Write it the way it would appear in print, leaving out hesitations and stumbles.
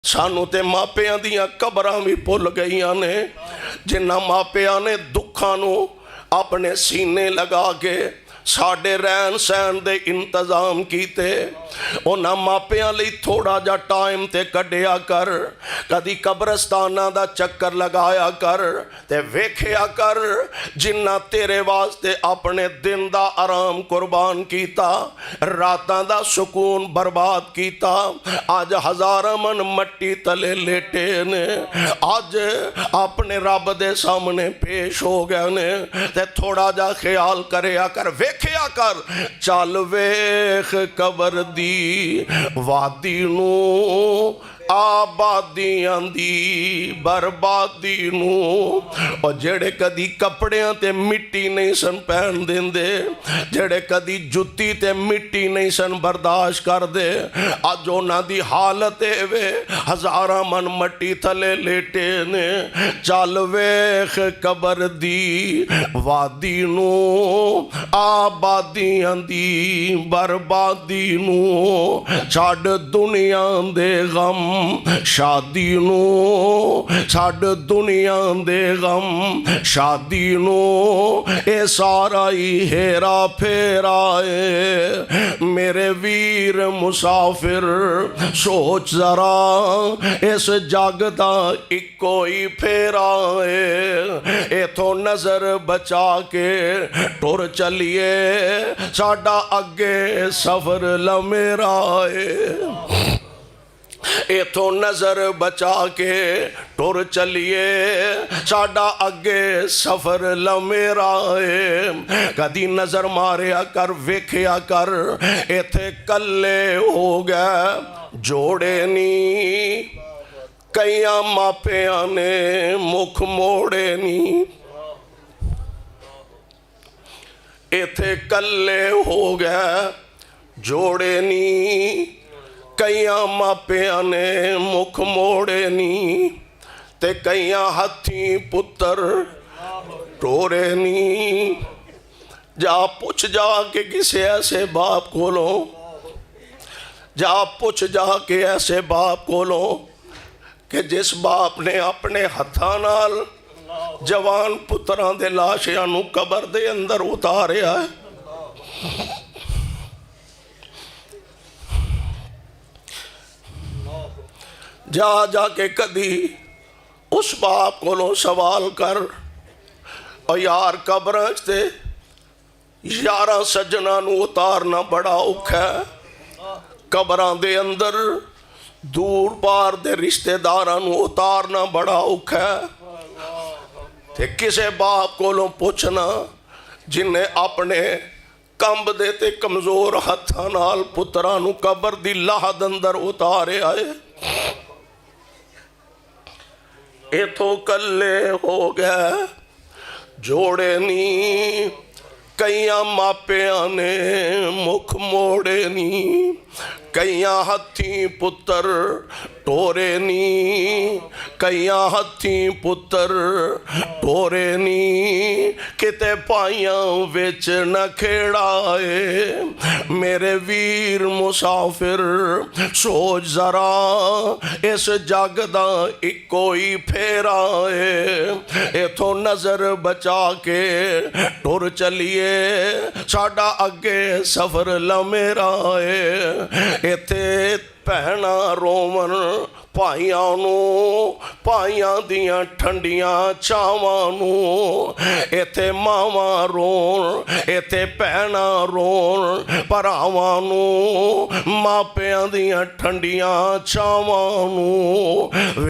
सानू ते मापियां दियां कबरां भी भुल गईयां ने। जिन्ना मापियां ने दुखां नू अपने सीने लगा के साडे रहन सहन दे इंतजाम कीते, उन्हां मापियां लई थोड़ा जा टाइम ते कढ़िया कर। कदी कब्रस्ताना दा चक्कर लगाया कर ते वेखिया कर जिन्ना तेरे वास्ते अपने दिन दा आराम कुर्बान कीता, रातां दा सुकून बर्बाद कीता। अज हज़ारां मन मट्टी तले लेटे ने, अज अपने रब दे सामने पेश हो गए ने। ते थोड़ा जा ख्याल करया कर, वेखिया कर, चल वेख कबर दी वादी नू आबादियां दी बर्बादी नू। और जेड़े कदी कपड़ियां ते मिट्टी नहीं सन पहन देंदे, जेड़े कदी जुत्ती ते मिट्टी नहीं सन बर्दाश्त करदे, अज उन्हां दी हालत वे हज़ारां मन मट्टी थले लेटे ने। चल वेख कबर दी वादी नू आबादियां दी बर्बादी नू। छड़ दुनिया दे गम शादी नू, छड़ दुनिया दे गम शादी नू। ए सारा ही हेरा फेरा है मेरे वीर मुसाफिर, सोच जरा इस जग दा इको ही फेरा है। इथों नजर बचा के टुर चलिए, साडा अगे सफर लमेरा है। इथों नजर बचा के टुर चलिए, साडा अगे सफर लमेरा है। कदी नजर मारिया कर, वेखिया कर, इथे कल्ले हो गए जोड़े नी। कईयां मापियां ने मुख मोड़े नी, इथे कल्ले हो गए जोड़े नी। कईयां मापियां ने मुख मोड़े नी, ते कईयां हथी पुत्र टोरे नी। जा पुछ जा के किसी ऐसे बाप कोलों, जा पुछ जा के ऐसे बाप कोलों कि जिस बाप ने अपने हत्थां नाल जवान पुत्रां दे लाशियां नू कबर दे अंदर उतारिया है। जा जाके कदी उस बाप कोलों सवाल कर, और यार कब्रां च यारां सज्जना नू उतारना बड़ा औखा है। कब्रां दे अंदर दूर पार दे रिश्तेदारां नू उतारना बड़ा औखा है। ते किसे बाप कोलों पुछना जिन्हें अपने कंब दे ते कमजोर हत्थां नाल पुत्रां नू कबर दी लाहद अंदर उतारिया है। इथों कल्ले हो गए जोड़े नी। कईयां मापियां ने मुख मोड़े नी, कईयां हथी पुत्र टोरे नी। कईयां हथी पुत्र टोरे नी, किते पाइयां विच न खेड़ाए। मेरे वीर मुसाफिर सोच जरा इस जग दा इको ही फेरा है। इथों नजर बचा के टुर चलिए, साडा अगे सफर लमेरा है। इथे भैना रोवन भाइयां नू, भाइयां दियां ठंडियां छावां नू। इथे मावां रोन, इथे भैना रोन भरावां नू, मापियां दियां ठंडियां छावां नू।